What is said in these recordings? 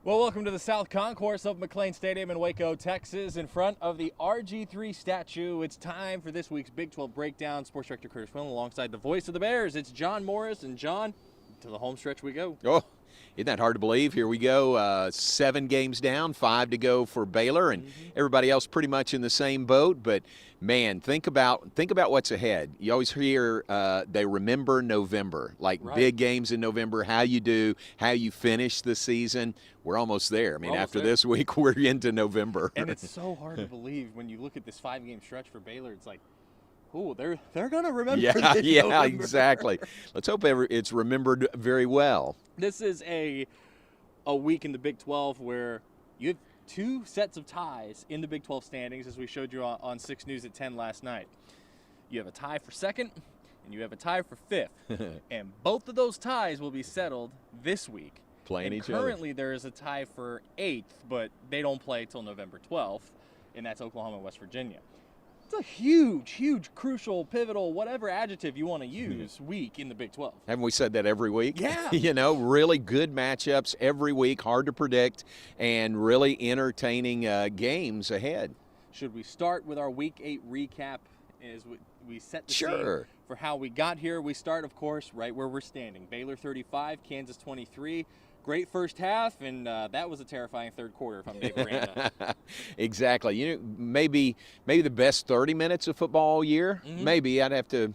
Well, welcome to the South Concourse of McLean Stadium in Waco, Texas. In front of the RG3 statue, it's time for this week's Big 12 Breakdown. Sports Director Kurtis Quillin alongside the voice of the Bears. It's John Morris, and John, to the home stretch we go. Oh, isn't that hard to believe? Here we go, 7 games down, 5 to go for Baylor, and everybody else pretty much in the same boat. But man, think about what's ahead. You always hear they remember November, like big games in November, how you do, how you finish the season. We're almost there. I mean, after this week, we're into November. And it's so hard to believe when you look at this 5-game stretch for Baylor. It's like, oh, they're gonna remember. Yeah, November. Exactly. Let's hope it's remembered very well. This is a week in the Big 12 where you have 2 sets of ties in the Big 12 standings, as we showed you on 6 News at 10 last night. You have a tie for 2nd, and you have a tie for 5th. And both of those ties will be settled this week. Playing each other. Currently, there is a tie for 8th, but they don't play till November 12th, and that's Oklahoma and West Virginia. It's a huge, crucial, pivotal, whatever adjective you want to use, week in the Big 12. Haven't we said that every week? Yeah. You know, really good matchups every week, hard to predict, and really entertaining games ahead. Should we start with our Week 8 recap as we set the scene for how we got here? We start, of course, right where we're standing. Baylor 35, Kansas 23. Great first half, and that was a terrifying third quarter, if I'm Dave Aranda. Exactly. You know, maybe the best 30 minutes of football all year. Maybe I'd have to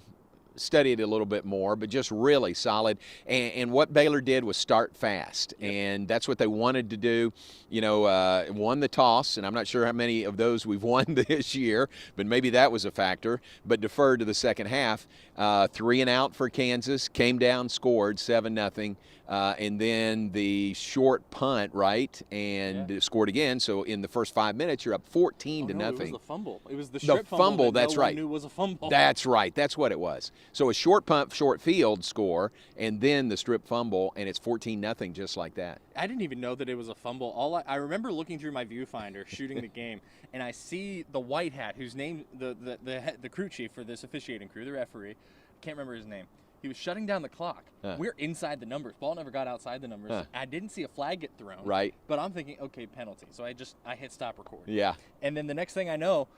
study it a little bit more, but just really solid. And what Baylor did was start fast, and that's what they wanted to do. You know, won the toss, and I'm not sure how many of those we've won this year, but maybe that was a factor, but deferred to the second half. 3 and out for Kansas, came down, scored 7-0. And then the short punt, right, and scored again. So in the first 5 minutes, you're up 14 to nothing. It was the fumble. It was the strip fumble. That's right. Knew was a fumble. That's right. That's what it was. So a short punt, short field score, and then the strip fumble, and it's 14-0 just like that. I didn't even know that it was a fumble. I remember looking through my viewfinder, shooting the game, and I see the white hat, whose name the crew chief for this officiating crew, the referee. I can't remember his name. He was shutting down the clock. We're inside the numbers. Ball never got outside the numbers. I didn't see a flag get thrown. Right. But I'm thinking, okay, penalty. So I hit stop record. Yeah. And then the next thing I know,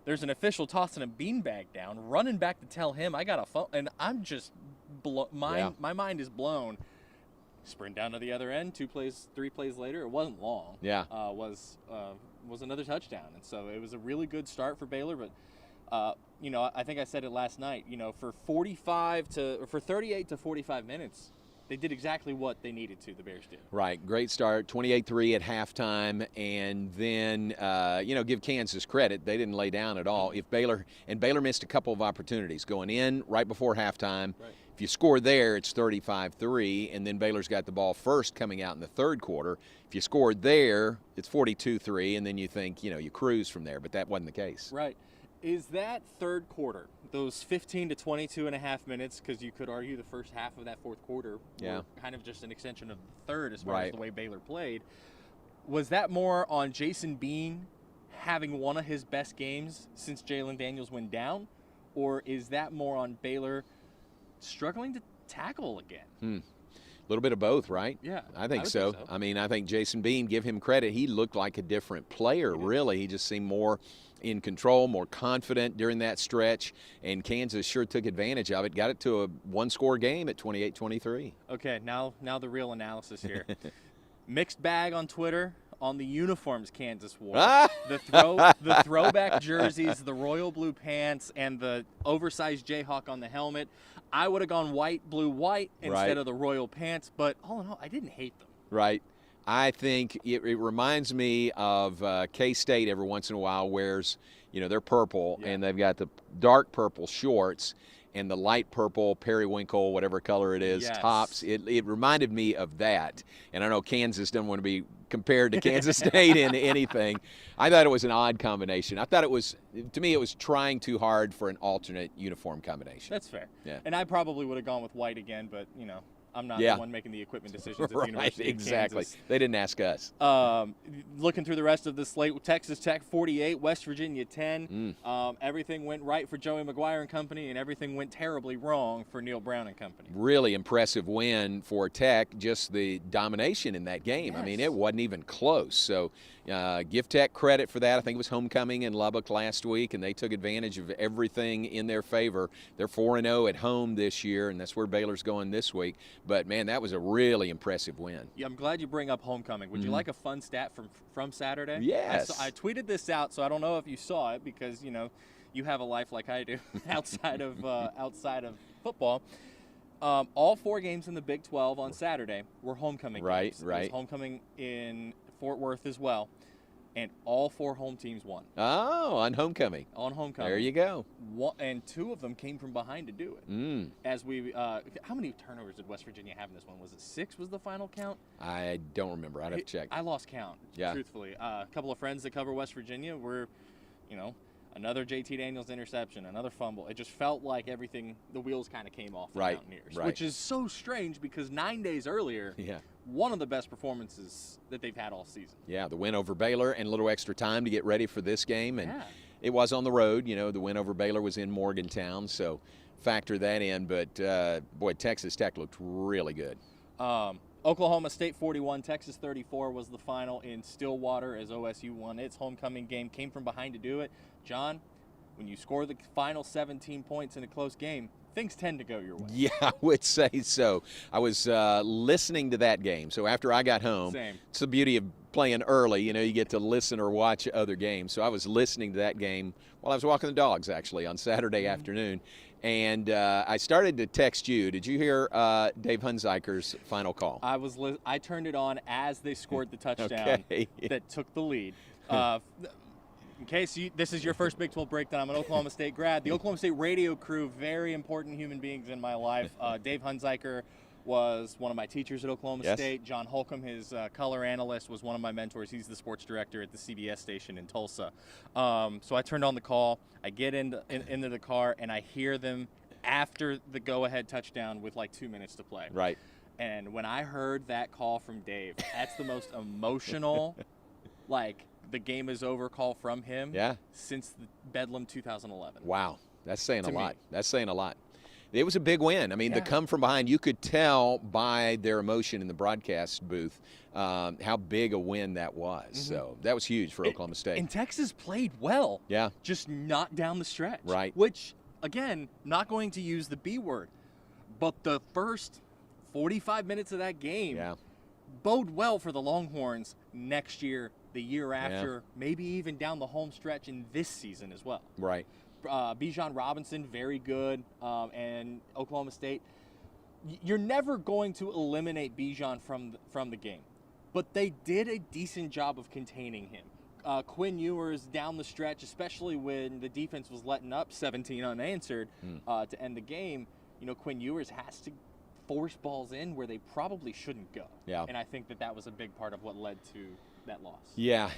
there's an official tossing a beanbag down, running back to tell him I got a phone, and I'm just my mind is blown. Sprint down to the other end. 3 plays later, it wasn't long. Yeah. Was another touchdown, and so it was a really good start for Baylor, but. You know, I think I said it last night, you know, for 38 to 45 minutes, they did exactly what they needed to, the Bears did. Right. Great start, 28-3 at halftime, and then, you know, give Kansas credit. They didn't lay down at all. Baylor missed a couple of opportunities going in right before halftime. Right. If you score there, it's 35-3, and then Baylor's got the ball first coming out in the third quarter. If you scored there, it's 42-3, and then you think, you know, you cruise from there, but that wasn't the case. Right. Is that third quarter, those 15 to 22 and a half minutes, because you could argue the first half of that fourth quarter were kind of just an extension of the third as far as the way Baylor played, was that more on Jason Bean having one of his best games since Jalen Daniels went down, or is that more on Baylor struggling to tackle again? A little bit of both, right? Yeah. I think so. I mean, I think Jason Bean, give him credit, he looked like a different player, really. He just seemed more in control, more confident during that stretch, and Kansas sure took advantage of it, got it to a one-score game at 28-23. Okay, now the real analysis here. Mixed bag on Twitter on the uniforms Kansas wore. The throwback jerseys, the royal blue pants, and the oversized Jayhawk on the helmet. I would have gone white, blue, white instead of the royal pants, but all in all, I didn't hate them. Right. I think it reminds me of K-State every once in a while wears, you know, they're purple, and they've got the dark purple shorts and the light purple periwinkle, whatever color it is, tops. It reminded me of that. And I know Kansas doesn't want to be compared to Kansas State in anything. I thought it was an odd combination. I thought to me, it was trying too hard for an alternate uniform combination. That's fair. Yeah. And I probably would have gone with white again, but, you know, I'm not the one making the equipment decisions at the University of Kansas. They didn't ask us. Looking through the rest of the slate, Texas Tech 48, West Virginia 10. Everything went right for Joey McGuire and company, and everything went terribly wrong for Neil Brown and company. Really impressive win for Tech, just the domination in that game. Yes. I mean, it wasn't even close. So give Tech credit for that. I think it was homecoming in Lubbock last week, and they took advantage of everything in their favor. They're 4-0 at home this year, and that's where Baylor's going this week. But, man, that was a really impressive win. Yeah, I'm glad you bring up homecoming. Would you like a fun stat from Saturday? Yes. I tweeted this out, so I don't know if you saw it because, you have a life like I do outside of football. All 4 games in the Big 12 on Saturday were homecoming games. Right. There's homecoming in Fort Worth as well, and all 4 home teams won. Oh, on homecoming. On homecoming. There you go. And 2 of them came from behind to do it. As we, how many turnovers did West Virginia have in this one? Was it 6? Was the final count? I don't remember. I'd have to check. I lost count. Truthfully, a couple of friends that cover West Virginia were, another JT Daniels interception, another fumble. It just felt like everything, the wheels kind of came off the Mountaineers, which is so strange because 9 days earlier, one of the best performances that they've had all season. Yeah, the win over Baylor and a little extra time to get ready for this game. And it was on the road. The win over Baylor was in Morgantown, so factor that in. But, boy, Texas Tech looked really good. Oklahoma State 41, Texas 34 was the final in Stillwater as OSU won its homecoming game, came from behind to do it. John, when you score the final 17 points in a close game, things tend to go your way. Yeah, I would say so. I was listening to that game. So after I got home, it's the beauty of playing early. You get to listen or watch other games. So I was listening to that game while I was walking the dogs, actually, on Saturday afternoon. And I started to text you. Did you hear Dave Hunziker's final call? I turned it on as they scored the touchdown that took the lead. In case this is your first Big 12 breakdown, I'm an Oklahoma State grad. The Oklahoma State radio crew, very important human beings in my life. Dave Hunziker was one of my teachers at Oklahoma State. John Holcomb, his color analyst, was one of my mentors. He's the sports director at the CBS station in Tulsa. So I turned on the call. I get into the car, and I hear them after the go-ahead touchdown with like 2 minutes to play. Right. And when I heard that call from Dave, that's the most emotional, the game is over call from him since the Bedlam 2011. Wow. That's saying a lot. That's saying a lot. It was a big win. I mean, the come from behind, you could tell by their emotion in the broadcast booth how big a win that was. So that was huge for Oklahoma State. And Texas played well. Yeah. Just not down the stretch. Right. Which, again, not going to use the B word, but the first 45 minutes of that game bode well for the Longhorns next year, the year after, maybe even down the home stretch in this season as well. Right. Bijan Robinson, very good, and Oklahoma State. You're never going to eliminate Bijan from the game, but they did a decent job of containing him. Quinn Ewers down the stretch, especially when the defense was letting up 17 unanswered to end the game. Quinn Ewers has to force balls in where they probably shouldn't go. Yeah. And I think that was a big part of what led to that loss. Yeah,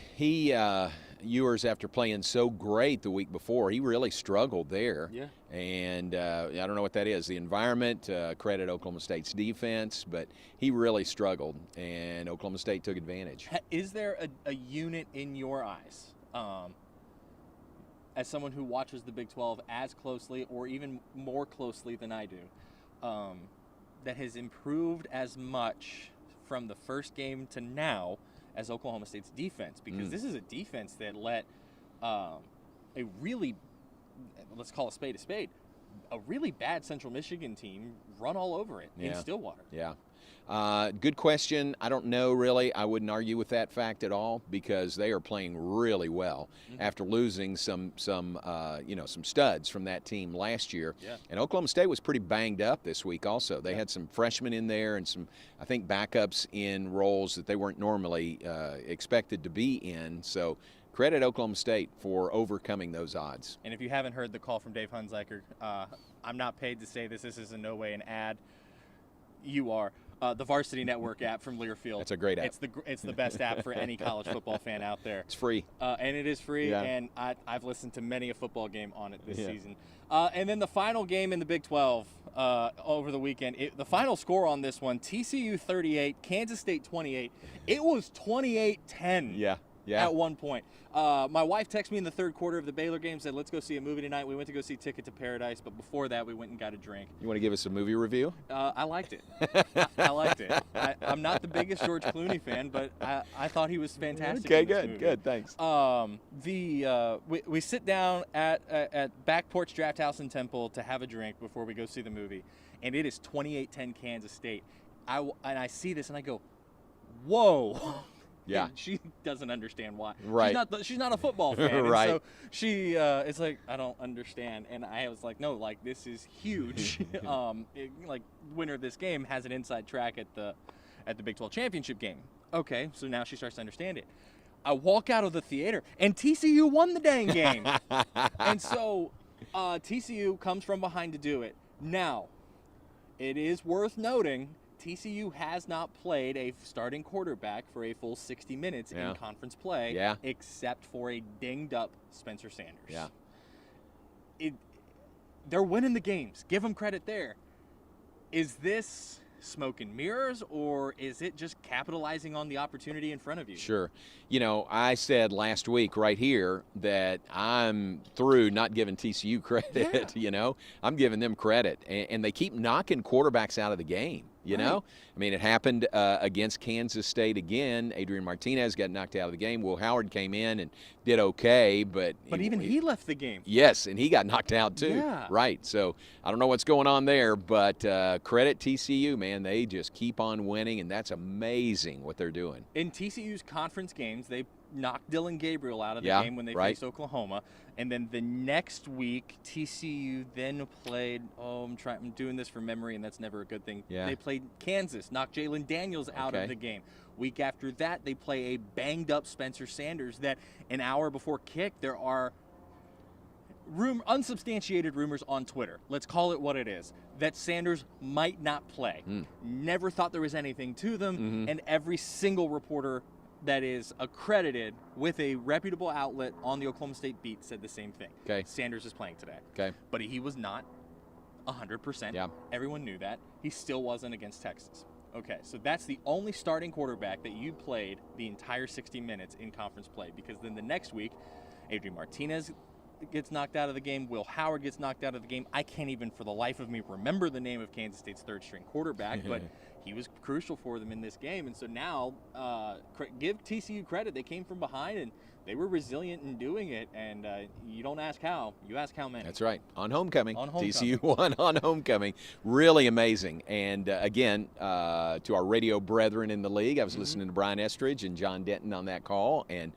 Ewers, after playing so great the week before, he really struggled there. Yeah. And I don't know what that is. The environment, credit Oklahoma State's defense, but he really struggled, and Oklahoma State took advantage. Is there a unit in your eyes, as someone who watches the Big 12 as closely or even more closely than I do, that has improved as much from the first game to now as Oklahoma State's defense? Because this is a defense that let a really, let's call a spade, a really bad Central Michigan team run all over it in Stillwater. Yeah. Good question. I don't know, really. I wouldn't argue with that fact at all because they are playing really well after losing some studs from that team last year. Yeah. And Oklahoma State was pretty banged up this week also. They had some freshmen in there and some, I think, backups in roles that they weren't normally expected to be in. So credit Oklahoma State for overcoming those odds. And if you haven't heard the call from Dave Hunziker, I'm not paid to say this. This is in no way an ad. You are. the Varsity Network app from Learfield. That's a great app. It's the best app for any college football fan out there. It's free. And it is free, Yeah. and I've listened to many a football game on it this season. And then the final game in the Big 12 over the weekend, the final score on this one, TCU 38, Kansas State 28. It was 28-10. Yeah. At one point. My wife texted me in the third quarter of the Baylor game, said, let's go see a movie tonight. We went to go see Ticket to Paradise, but before that, we went and got a drink. You want to give us a movie review? I liked it. I liked it. I'm not the biggest George Clooney fan, but I thought he was fantastic. Okay, in this movie. good, thanks. We sit down at Back Porch Draft House in Temple to have a drink before we go see the movie, and it is 28-10 Kansas State. I see this and I go, whoa. Yeah. And she doesn't understand why. Right. She's not a football fan. Right. And so she it's like, I don't understand. And I was like, no, like, this is huge. Like, winner of this game has an inside track at the Big 12 championship game. Okay, so now she starts to understand it. I walk out of the theater, and TCU won the dang game. And so TCU comes from behind to do it. Now, it is worth noting TCU has not played a starting quarterback for a full 60 minutes in conference play, except for a dinged-up Spencer Sanders. Yeah. They're winning the games. Give them credit there. Is this smoke and mirrors, or is it just capitalizing on the opportunity in front of you? Sure. You know, I said last week right here that I'm through not giving TCU credit, you know. I'm giving them credit, and they keep knocking quarterbacks out of the game. You know, I mean, it happened against Kansas State again. Adrian Martinez got knocked out of the game. Will Howard came in and did okay, but even he left the game. Yes, and he got knocked out too. Yeah. Right. So I don't know what's going on there, but credit TCU, man. They just keep on winning, and that's amazing what they're doing. In TCU's conference games, they knocked Dylan Gabriel out of the game when they faced Oklahoma. And then the next week, TCU then played, I'm doing this from memory, and that's never a good thing. Yeah. They played Kansas, knocked Jalen Daniels out of the game. Week after that, they play a banged-up Spencer Sanders that an hour before kick, there are unsubstantiated rumors on Twitter. Let's call it what it is. That Sanders might not play. Never thought there was anything to them, and every single reporter that is accredited with a reputable outlet on the Oklahoma State beat said the same thing. Okay. Sanders is playing today. Okay. But he was not 100%. Yeah. Everyone knew that. He still wasn't against Texas. Okay, so that's the only starting quarterback that you played the entire 60 minutes in conference play, because then the next week, Adrian Martinez gets knocked out of the game. Will Howard gets knocked out of the game. I can't even for the life of me remember the name of Kansas State's third-string quarterback, but he was crucial for them in this game. And so now, give TCU credit. They came from behind, and they were resilient in doing it. And you don't ask how, you ask how many. That's right. On homecoming. On homecoming. TCU won on homecoming. Really amazing. And again, to our radio brethren in the league, I was listening to Brian Estridge and John Denton on that call, and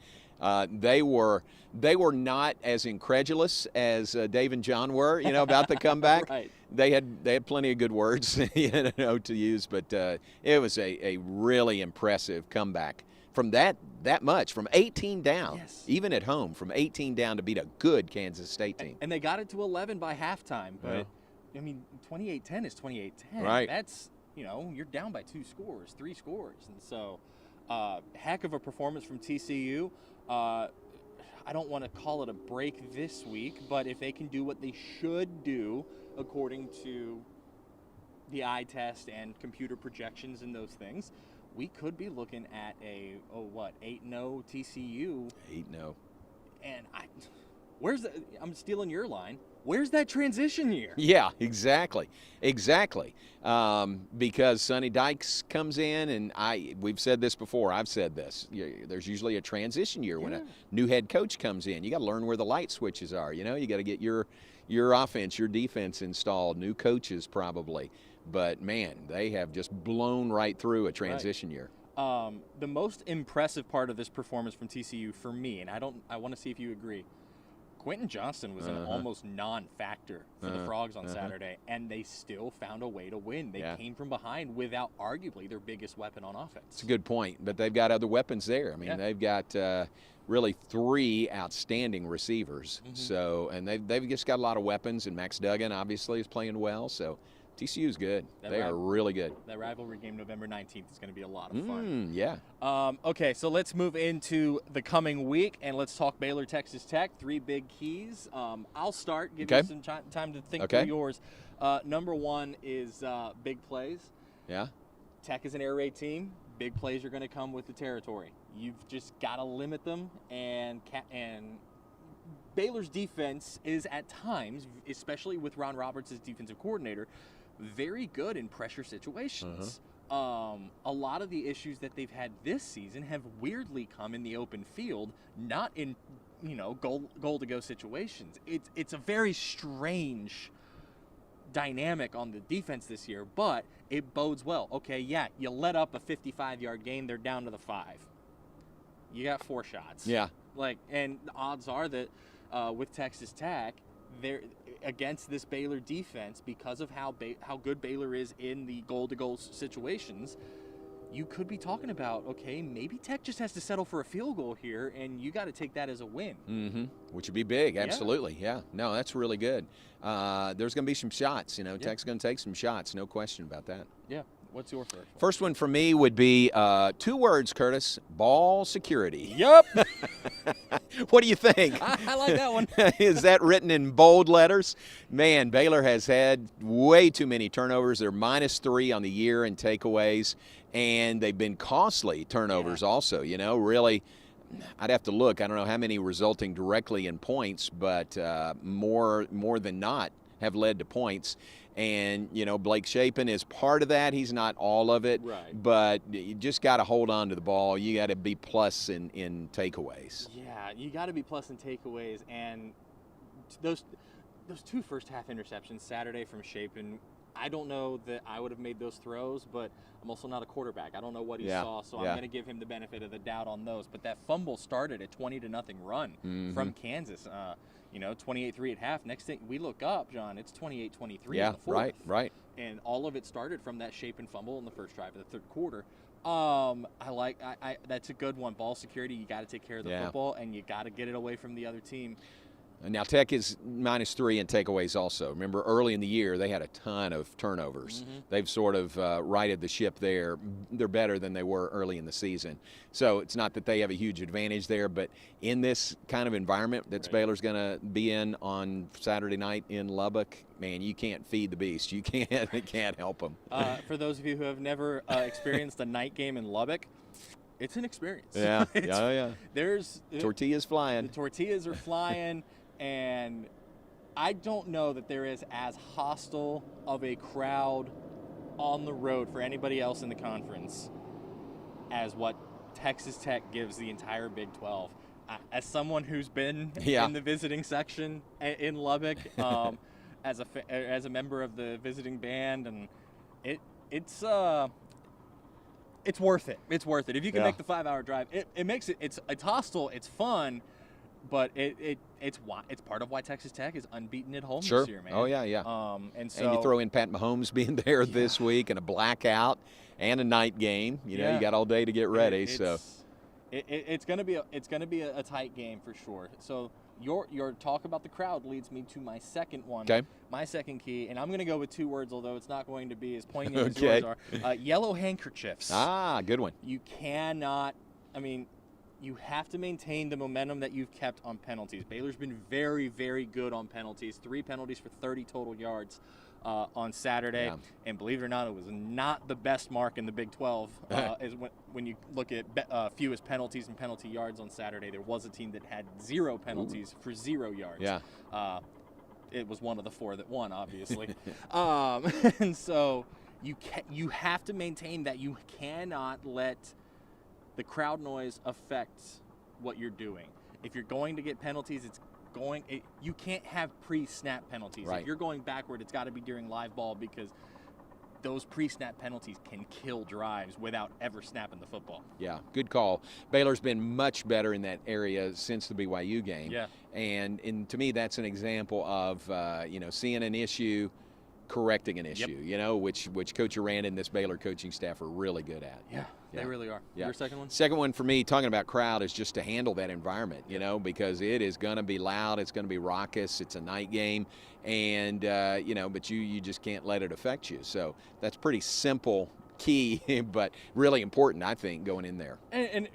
they were not as incredulous as Dave and John were, you know, about the comeback. Right. They had plenty of good words, you know, to use, but it was a really impressive comeback from that much, from 18 down, even at home, from 18 down to beat a good Kansas State team. And they got it to 11 by halftime, but I mean, 28-10 is 28-10. Right. That's, you know, you're down by 3 scores, and so heck of a performance from TCU. I don't want to call it a break this week, but if they can do what they should do according to the eye test and computer projections and those things, we could be looking at a 8-0 TCU. 8-0. And I'm stealing your line. Where's that transition year? Yeah, exactly. Because Sonny Dykes comes in, and we've said this before. I've said this. There's usually a transition year when a new head coach comes in. You got to learn where the light switches are. You know, you got to get your offense, your defense installed. New coaches probably, but man, they have just blown right through a transition year. The most impressive part of this performance from TCU for me, and I want to see if you agree. Quentin Johnston was an almost non-factor for the Frogs on Saturday, and they still found a way to win. They came from behind without arguably their biggest weapon on offense. It's a good point, but they've got other weapons there. I mean, they've got really 3 outstanding receivers. So, and they've just got a lot of weapons, and Max Duggan obviously is playing well. So TCU's good. They are really good. That rivalry game November 19th is going to be a lot of fun. Yeah. Okay, so let's move into the coming week, and let's talk Baylor, Texas Tech. 3 big keys. I'll start. Give you some time to think through yours. Number 1 is big plays. Yeah. Tech is an air raid team. Big plays are going to come with the territory. You've just got to limit them, and Baylor's defense is at times, especially with Ron Roberts as defensive coordinator, very good in pressure situations. A lot of the issues that they've had this season have weirdly come in the open field, not in goal to go situations. It's a very strange dynamic on the defense this year, but it bodes well. Okay, yeah, you let up a 55-yard gain, they're down to the 5. You got 4 shots. Yeah. And the odds are that with Texas Tech, they're against this Baylor defense, because of how good Baylor is in the goal-to-goal situations, you could be talking about, okay, maybe Tech just has to settle for a field goal here, and you got to take that as a win. Which would be big, absolutely. Yeah. No, that's really good. There's going to be some shots. Tech's going to take some shots, no question about that. Yeah. What's your first one? First one for me would be 2 words, Curtis: ball security. Yep. What do you think? I like that one. Is that written in bold letters? Man, Baylor has had way too many turnovers. They're -3 on the year in takeaways, and they've been costly turnovers also. Really, I'd have to look. I don't know how many resulting directly in points, but more than not have led to points. And, Blake Shapen is part of that. He's not all of it. Right. But you just got to hold on to the ball. You got to be plus in takeaways. Yeah, you got to be plus in takeaways. And those 2 first-half interceptions Saturday from Shapen, I don't know that I would have made those throws, but I'm also not a quarterback. I don't know what he saw, so I'm going to give him the benefit of the doubt on those. But that fumble started a 20-0 run from Kansas. 28-3 at half. Next thing we look up, John, it's 28-23 in the fourth. Right. And all of it started from that Shapen fumble in the first drive of the third quarter. That's a good one. Ball security, you got to take care of the football, and you got to get it away from the other team. Now, Tech is -3 in takeaways also. Remember, early in the year, they had a ton of turnovers. They've sort of righted the ship there. They're better than they were early in the season. So it's not that they have a huge advantage there, but in this kind of environment that Baylor's going to be in on Saturday night in Lubbock, man, you can't feed the beast. You can't help them. For those of you who have never experienced a night game in Lubbock, it's an experience. Yeah, There's tortillas flying. The tortillas are flying. And I don't know that there is as hostile of a crowd on the road for anybody else in the conference as what Texas Tech gives the entire Big 12. As someone who's been in the visiting section in Lubbock, as a member of the visiting band, and it's worth it. It's worth it. If you can make the 5-hour drive, it makes it. It's hostile. It's fun. But it's part of why Texas Tech is unbeaten at home this year, man. Oh, yeah. And you throw in Pat Mahomes being there this week, and a blackout, and a night game. You got all day to get ready. It's gonna be a tight game for sure. So your talk about the crowd leads me to my second one. Okay. My second key, and I'm gonna go with 2 words, although it's not going to be as poignant as yours are. Yellow handkerchiefs. Good one. You cannot. You have to maintain the momentum that you've kept on penalties. Baylor's been very, very good on penalties. 3 penalties for 30 total yards on Saturday. And believe it or not, it was not the best mark in the Big 12. When you look at fewest penalties and penalty yards on Saturday, there was a team that had 0 penalties for 0 yards. It was one of the 4 that won, obviously. And so you have to maintain that. You cannot let the crowd noise affects what you're doing. If you're going to get penalties, you can't have pre-snap penalties. Right. If you're going backward, it's got to be during live ball, because those pre-snap penalties can kill drives without ever snapping the football. Yeah, good call. Baylor's been much better in that area since the BYU game. Yeah. And to me, that's an example of seeing an issue, correcting an issue, which Coach Aranda and this Baylor coaching staff are really good at. Yeah, they really are. Your second one? Second one for me, talking about crowd, is just to handle that environment, because it is going to be loud, it's going to be raucous, it's a night game, and, but you just can't let it affect you. So that's pretty simple key, but really important, I think, going in there. And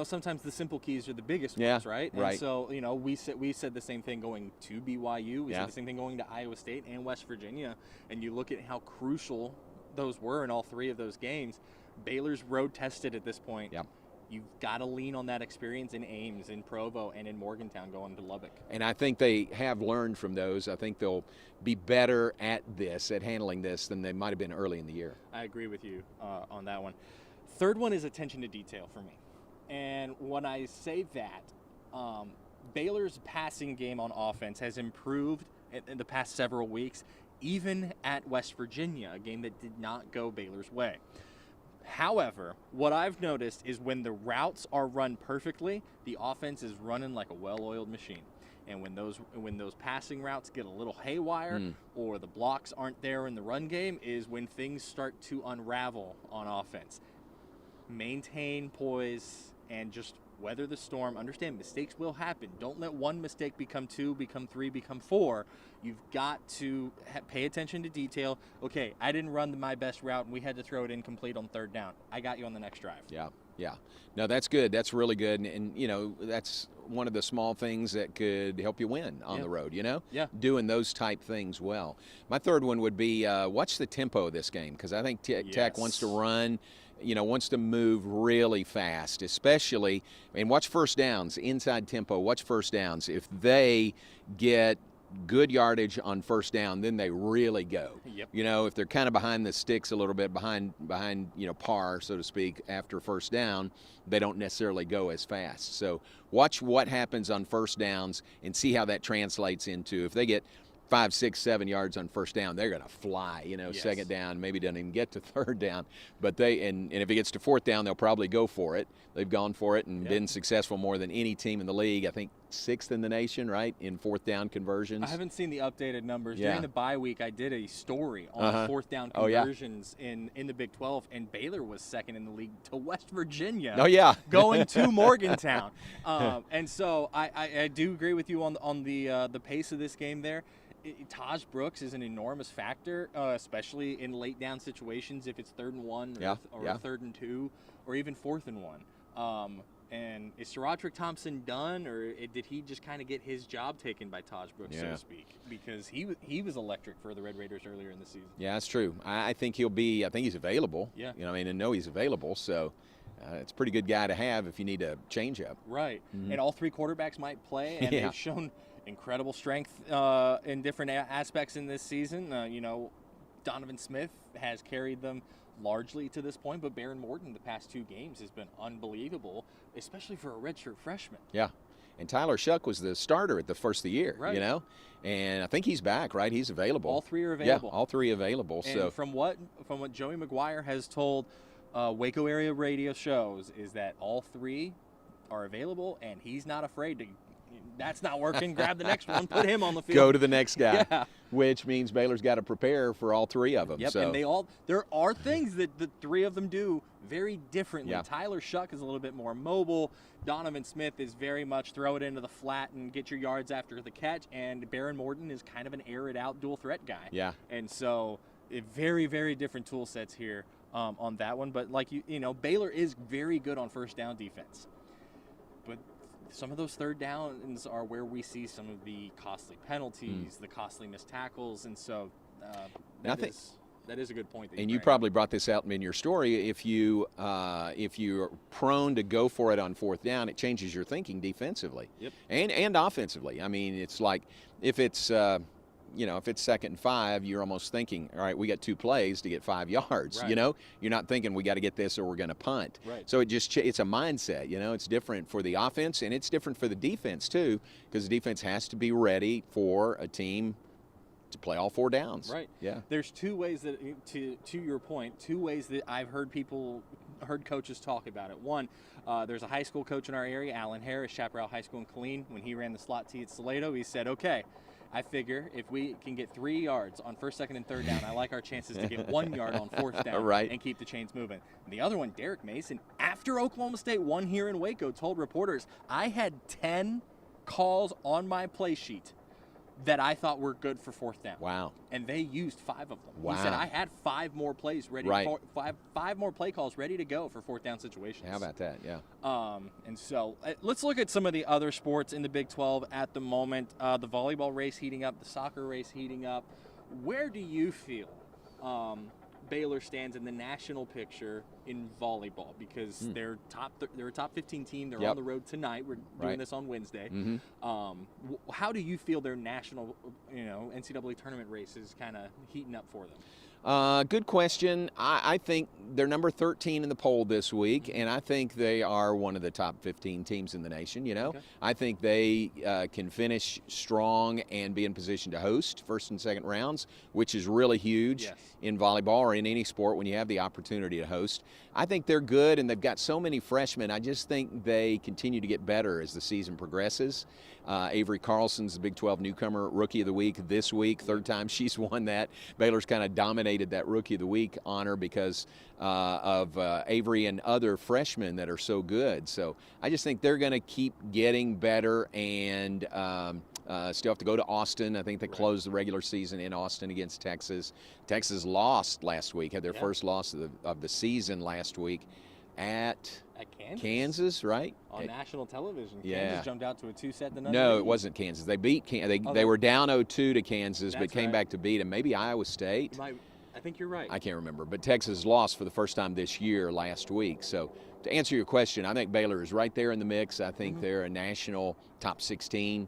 sometimes the simple keys are the biggest ones, right? Right. And so, we said the same thing going to BYU. We said the same thing going to Iowa State and West Virginia. And you look at how crucial those were in all three of those games. Baylor's road tested at this point. Yep. You've got to lean on that experience in Ames, in Provo, and in Morgantown going to Lubbock. And I think they have learned from those. I think they'll be better at handling this, than they might have been early in the year. I agree with you on that one. Third one is attention to detail for me. And when I say that, Baylor's passing game on offense has improved in the past several weeks, even at West Virginia, a game that did not go Baylor's way. However, what I've noticed is when the routes are run perfectly, the offense is running like a well-oiled machine. And when those passing routes get a little haywire or the blocks aren't there in the run game is when things start to unravel on offense. Maintain poise and just weather the storm. Understand mistakes will happen. Don't let one mistake become two, become three, become four. You've got to pay attention to detail. Okay, I didn't run my best route and we had to throw it incomplete on third down. I got you on the next drive. Yeah. No, that's good. That's really good. And that's one of the small things that could help you win on the road, Yeah. Doing those type things well. My third one would be watch the tempo of this game, because I think Tech wants to run, wants to move really fast, especially, and watch first downs, inside tempo, watch first downs. If they get good yardage on first down, then they really go. Yep. If they're kind of behind the sticks a little bit, behind par, so to speak, after first down, they don't necessarily go as fast. So watch what happens on first downs and see how that translates into, if they get 5, 6, 7 yards on first down, they're going to fly, second down, maybe doesn't even get to third down. But and if it gets to fourth down, they'll probably go for it. They've gone for it and been successful more than any team in the league. I think 6th in the nation, right, in fourth down conversions. I haven't seen the updated numbers. During the bye week, I did a story on fourth down conversions in the Big 12, and Baylor was second in the league to West Virginia. Going to Morgantown. And so I do agree with you on the pace of this game there. Taj Brooks is an enormous factor, especially in late down situations if it's 3rd and 1 or 3rd and 2 or even 4th and 1. And is SaRodorick Thompson done, or did he just kind of get his job taken by Taj Brooks, so to speak? Because he was electric for the Red Raiders earlier in the season. Yeah, that's true. I think he's available. Yeah. And know he's available. So it's a pretty good guy to have if you need a change up. Right. Mm-hmm. And all three quarterbacks might play, and they've shown incredible strength in different aspects in this season. Donovan Smith has carried them largely to this point, but Baron Morton the past 2 games has been unbelievable, especially for a redshirt freshman. Yeah. And Tyler Shuck was the starter at the first of the year, right. And I think he's back, right? He's available. All 3 are available. Yeah, all 3 available. And so from what Joey McGuire has told Waco area radio shows is that all 3 are available, and he's not afraid to. That's not working. Grab the next one. Put him on the field. Go to the next guy, which means Baylor's got to prepare for all 3 of them. Yep, so. And there are things that the 3 of them do very differently. Yeah. Tyler Shuck is a little bit more mobile. Donovan Smith is very much throw it into the flat and get your yards after the catch. And Baron Morton is kind of an air it out dual threat guy. Yeah. And so very, very different tool sets here on that one. But like Baylor is very good on first down defense. But some of those third downs are where we see some of the costly penalties, the costly missed tackles, and so that is a good point. And you probably brought this out in your story. If you're prone to go for it on fourth down, it changes your thinking defensively, and offensively. I mean, it's like if it's if it's 2nd and 5, you're almost thinking, all right, we got 2 plays to get 5 yards. Right. You're not thinking we got to get this or we're going to punt. Right. So it's a mindset. It's different for the offense and it's different for the defense too, because the defense has to be ready for a team to play all 4 downs. Right. Yeah. There's 2 ways that, to your point, 2 ways that I've heard coaches talk about it. One, there's a high school coach in our area, Alan Harris, Chaparral High School in Killeen. When he ran the slot tee at Salado, he said, okay, I figure if we can get 3 yards on first, second, and third down, I like our chances to get 1 yard on fourth down right. and keep the chains moving. The other one, Derek Mason, after Oklahoma State won here in Waco, told reporters, I had 10 calls on my play sheet that I thought were good for fourth down. Wow. And they used 5 of them. Wow. He said, I had 5 more plays ready, right. five more play calls ready to go for fourth down situations. How about that? Yeah. And so let's look at some of the other sports in the Big 12 at the moment. The volleyball race heating up, the soccer race heating up. Where do you feel Baylor stands in the national picture in volleyball? Because they're a top 15 team. They're on the road tonight. We're doing this on Wednesday. How do you feel their national, NCAA tournament race is kind of heating up for them? Good question. I think they're number 13 in the poll this week, and I think they are one of the top 15 teams in the nation. Okay. I think they can finish strong and be in position to host first and second rounds, which is really huge in volleyball or in any sport when you have the opportunity to host. I think they're good, and they've got so many freshmen. I just think they continue to get better as the season progresses. Avery Carlson's the Big 12 newcomer Rookie of the Week this week, third time she's won that. Baylor's kind of dominated that Rookie of the Week honor because of Avery and other freshmen that are so good. So I just think they're going to keep getting better, and still have to go to Austin. I think they closed the regular season in Austin against Texas. Texas lost last week, had their first loss of the season last week at Kansas, right? On national television. Kansas jumped out to a 2-set to none. No, it wasn't Kansas. They beat they were down 0-2 to Kansas, but came back to beat them. Maybe Iowa State. I think you're right. I can't remember. But Texas lost for the first time this year last week. So to answer your question, I think Baylor is right there in the mix. I think they're a national top 16,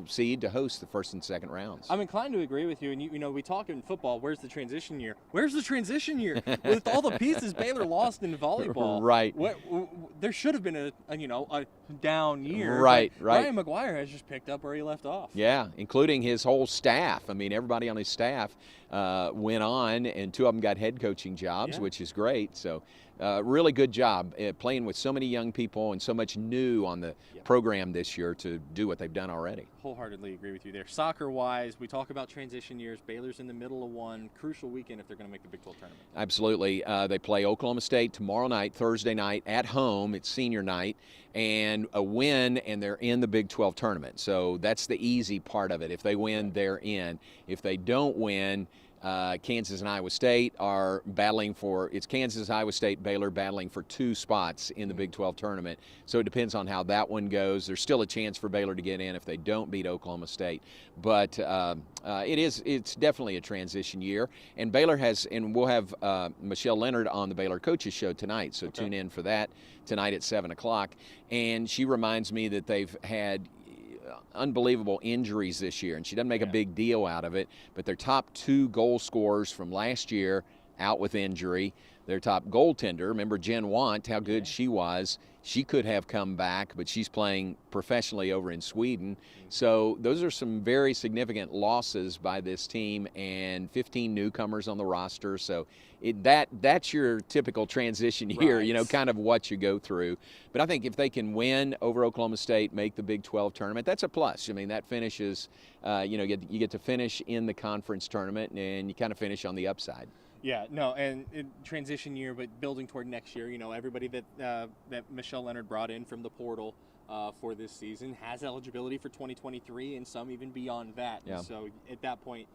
seed to host the first and second rounds. I'm inclined to agree with you. And, we talk in football, where's the transition year? Where's the transition year? With all the pieces Baylor lost in volleyball. Right. There should have been a down year. Right. Ryan McGuire has just picked up where he left off. Yeah, including his whole staff. I mean, everybody on his staff went on, and 2 of them got head coaching jobs, which is great. So really good job playing with so many young people and so much new on the program this year to do what they've done already. Wholeheartedly agree with you there. Soccer-wise, we talk about transition years. Baylor's in the middle of one. Crucial weekend if they're going to make the Big 12 tournament. Absolutely. They play Oklahoma State tomorrow night, Thursday night, at home. It's senior night. And a win, and they're in the Big 12 tournament. So that's the easy part of it. If they win, they're in. If they don't win, Kansas and Iowa State are battling for, it's Kansas, Iowa State, Baylor battling for 2 spots in the Big 12 tournament. So it depends on how that one goes. There's still a chance for Baylor to get in if they don't beat Oklahoma State. But it's definitely a transition year. And Baylor has, and we'll have Michelle Leonard on the Baylor Coaches Show tonight. So tune in for that tonight at 7 o'clock. And she reminds me that they've had unbelievable injuries this year, and she doesn't make a big deal out of it, but their top 2 goal scorers from last year out with injury. Their top goaltender, remember Jen Want, how good she was. She could have come back, but she's playing professionally over in Sweden. So those are some very significant losses by this team, and 15 newcomers on the roster. So that's your typical transition year, kind of what you go through. But I think if they can win over Oklahoma State, make the Big 12 tournament, that's a plus. I mean, that finishes, you get to finish in the conference tournament, and you kind of finish on the upside. Yeah, no, and transition year, but building toward next year. Everybody that Michelle Leonard brought in from the portal for this season has eligibility for 2023, and some even beyond that. Yeah. So at that point,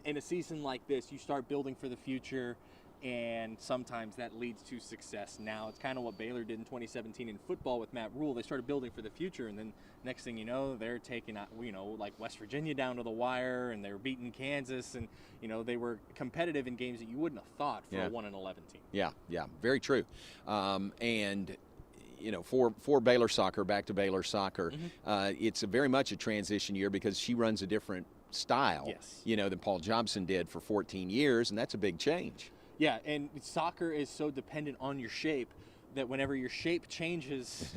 in a season like this, you start building for the future, and sometimes that leads to success. Now it's kind of what Baylor did in 2017 in football with Matt Rule. They started building for the future, and then next thing you know, they're taking like West Virginia down to the wire, and they're beating Kansas, and they were competitive in games that you wouldn't have thought for a 1-11 team. Yeah, very true. And for Baylor soccer, back to Baylor soccer, it's very much a transition year because she runs a different style, than Paul Jobson did for 14 years, and that's a big change. Yeah, and soccer is so dependent on your shape that whenever your shape changes,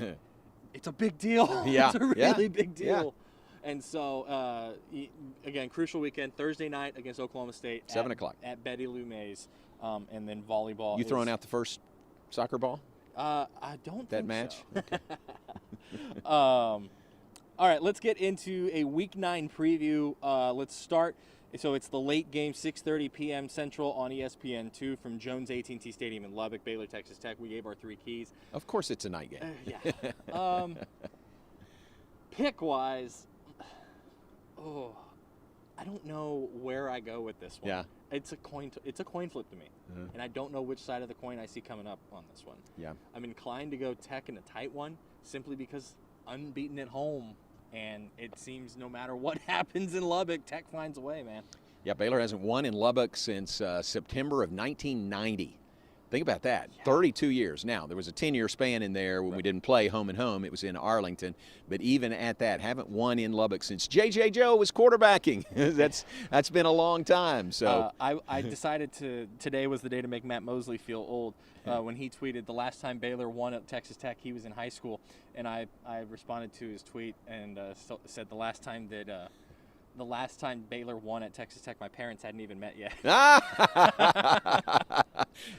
it's a big deal. Yeah. It's a really big deal. Yeah. And so, again, crucial weekend, Thursday night against Oklahoma State. 7 o'clock. At Betty Lou Mays. And then volleyball. You throwing out the first soccer ball? I don't that think match? So. All right, let's get into a Week 9 preview. Let's start. So it's the late game, 6:30 p.m. Central on ESPN2 from Jones AT&T Stadium in Lubbock, Baylor, Texas Tech. We gave our 3 keys. Of course it's a night game. Yeah. Pick-wise, I don't know where I go with this one. Yeah. It's a coin flip to me, and I don't know which side of the coin I see coming up on this one. Yeah. I'm inclined to go Tech in a tight one, simply because unbeaten at home, and it seems no matter what happens in Lubbock, Tech finds a way, man. Yeah, Baylor hasn't won in Lubbock since September of 1990. Think about that, 32 years. Now, there was a 10-year span in there when we didn't play home and home. It was in Arlington. But even at that, haven't won in Lubbock since J.J. Joe was quarterbacking. That's been a long time. So I decided today was the day to make Matt Mosley feel old when he tweeted the last time Baylor won at Texas Tech, he was in high school. And I responded to his tweet and said the last time Baylor won at Texas Tech, my parents hadn't even met yet.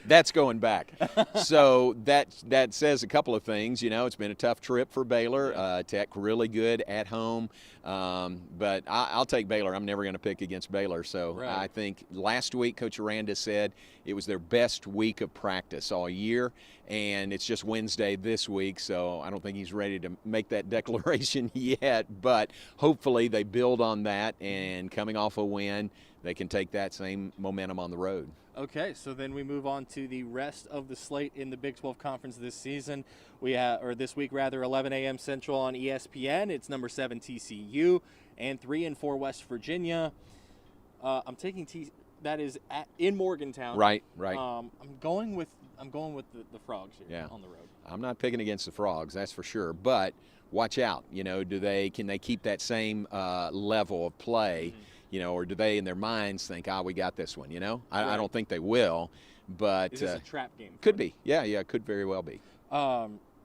That's going back. So that says a couple of things. You know, it's been a tough trip for Baylor. Tech really good at home. But I'll take Baylor. I'm never going to pick against Baylor. So I think last week Coach Aranda said it was their best week of practice all year. And it's just Wednesday this week, so I don't think he's ready to make that declaration yet. But hopefully they build on that, and coming off a win, they can take that same momentum on the road. Okay, so then we move on to the rest of the slate in the Big 12 Conference this season. This week, 11 a.m. Central on ESPN. It's number 7 TCU and 3 and 4 West Virginia. I'm taking that is in Morgantown. Right. I'm going with the Frogs here on the road. I'm not picking against the Frogs, that's for sure. But watch out. You know, can they keep that same level of play? You know, or do they in their minds think, we got this one? You know, I don't think they will. But is this a trap game? Could be. Yeah, it could very well be.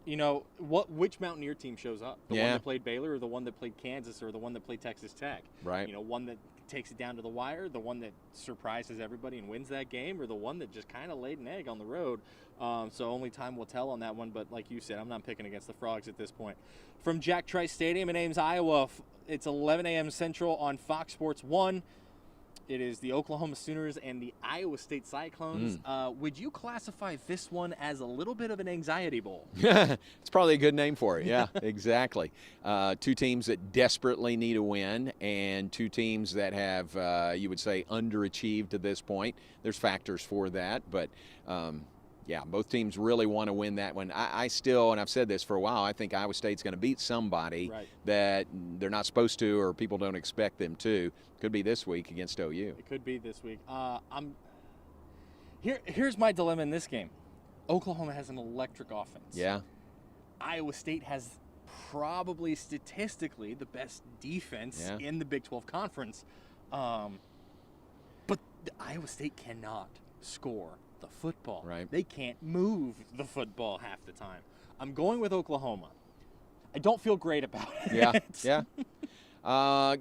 You know, which Mountaineer team shows up? The one that played Baylor, or the one that played Kansas, or the one that played Texas Tech? Right. You know, one that takes it down to the wire, the one that surprises everybody and wins that game, or the one that just kind of laid an egg on the road. So only time will tell on that one. But like you said, I'm not picking against the Frogs at this point. From Jack Trice Stadium in Ames, Iowa, it's 11 a.m. Central on Fox Sports 1. It is the Oklahoma Sooners and the Iowa State Cyclones. Would you classify this one as a little bit of an anxiety bowl? It's probably a good name for it. Yeah, exactly. 2 teams that desperately need a win, and 2 teams that have, you would say, underachieved to this point. There's factors for that, but both teams really want to win that one. I still, and I've said this for a while, I think Iowa State's going to beat somebody that they're not supposed to, or people don't expect them to. Could be this week against OU. It could be this week. Here's my dilemma in this game. Oklahoma has an electric offense. Yeah. Iowa State has probably statistically the best defense in the Big 12 Conference. But Iowa State cannot score the football. Right. They can't move the football half the time. I'm going with Oklahoma. I don't feel great about it. Yeah.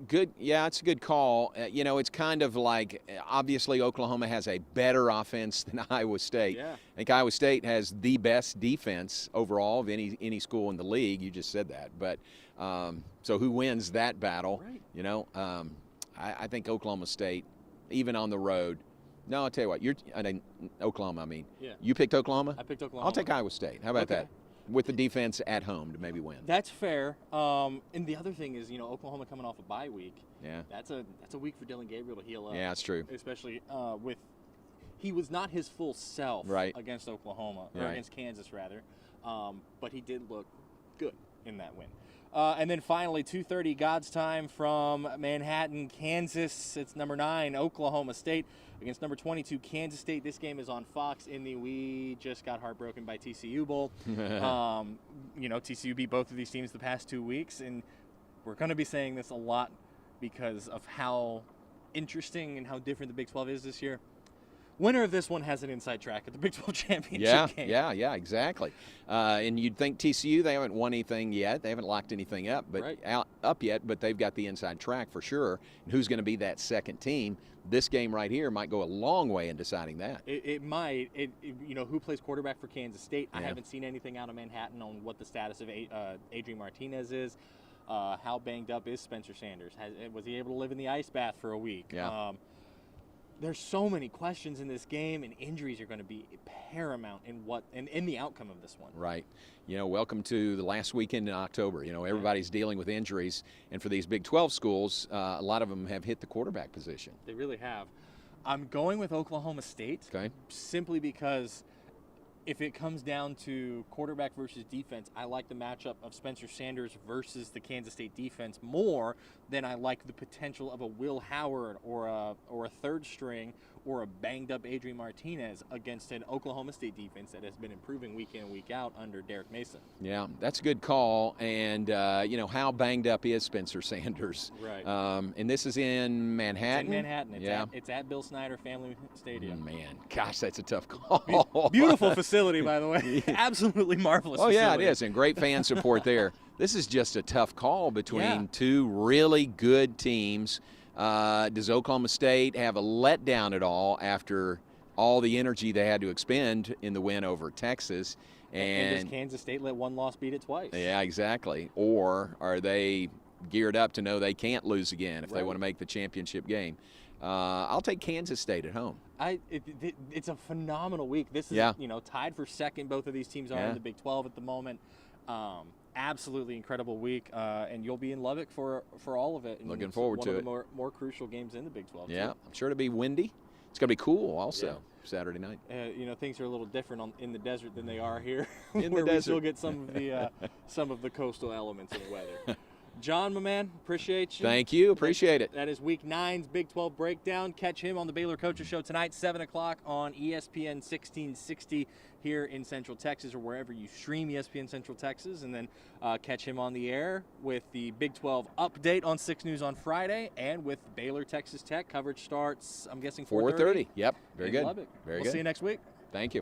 Good. Yeah, it's a good call. You know, it's kind of like, obviously Oklahoma has a better offense than Iowa State. Yeah. I think Iowa State has the best defense overall of any school in the league. You just said that. But so who wins that battle? Right. You know, I think Oklahoma State, even on the road. No, I'll tell you what. Oklahoma, I mean. Yeah. You picked Oklahoma? I picked Oklahoma. I'll take Iowa State. How about that? With the defense at home to maybe win. That's fair. And the other thing is, you know, Oklahoma coming off a bye week. Yeah. That's a week for Dylan Gabriel to heal up. Yeah, that's true. Especially he was not his full self against Oklahoma, or against Kansas rather. But he did look good in that win. And then finally, 2:30 God's time from Manhattan, Kansas. It's number 9, Oklahoma State against number 22, Kansas State. This game is on Fox in the we just got heartbroken by TCU Bowl. You know, TCU beat both of these teams the past 2 weeks, and we're going to be saying this a lot because of how interesting and how different the Big 12 is this year. Winner of this one has an inside track at the Big 12 championship game. Yeah, exactly. And you'd think TCU, they haven't won anything yet. They haven't locked anything up, but they've got the inside track for sure. And who's going to be that second team? This game right here might go a long way in deciding that. It might. You know, who plays quarterback for Kansas State? I haven't seen anything out of Manhattan on what the status of Adrian Martinez is. How banged up is Spencer Sanders? Was he able to live in the ice bath for a week? Yeah. There's so many questions in this game, and injuries are going to be paramount in the outcome of this one. Right. Welcome to the last weekend in October. Everybody's dealing with injuries, and for these Big 12 schools, a lot of them have hit the quarterback position. They really have. I'm going with Oklahoma State, simply because if it comes down to quarterback versus defense, I like the matchup of Spencer Sanders versus the Kansas State defense more than I like the potential of a Will Howard or a third string or a banged-up Adrian Martinez against an Oklahoma State defense that has been improving week in and week out under Derek Mason. Yeah, that's a good call. And, how banged up is Spencer Sanders? Right. And this is in Manhattan? It's in Manhattan. It's at Bill Snyder Family Stadium. Man, gosh, that's a tough call. Beautiful facility, by the way. Absolutely marvelous facility. Yeah, it is, and great fan support there. This is just a tough call between two really good teams. Does Oklahoma State have a letdown at all after all the energy they had to expend in the win over Texas? And does Kansas State let one loss beat it twice? Yeah, exactly. Or are they geared up to know they can't lose again if they want to make the championship game? I'll take Kansas State at home. It's a phenomenal week. This is tied for second. Both of these teams are in the Big 12 at the moment. Absolutely incredible week, and you'll be in Lubbock for all of it. And looking forward to it. One of the more crucial games in the Big 12. Yeah, I'm sure it'll be windy. It's going to be cool also Saturday night. Things are a little different in the desert than they are here. In where the desert. We still get some of the coastal elements of the weather. John, my man, appreciate you. Thank you. Appreciate it. That is Week 9's Big 12 breakdown. Catch him on the Baylor Coaches Show tonight, 7 o'clock on ESPN 1660 here in Central Texas, or wherever you stream ESPN Central Texas. And then catch him on the air with the Big 12 update on 6 News on Friday, and with Baylor Texas Tech. Coverage starts, I'm guessing, 4:30. Yep. Very good. Lubbock. Very good. We'll see you next week. Thank you.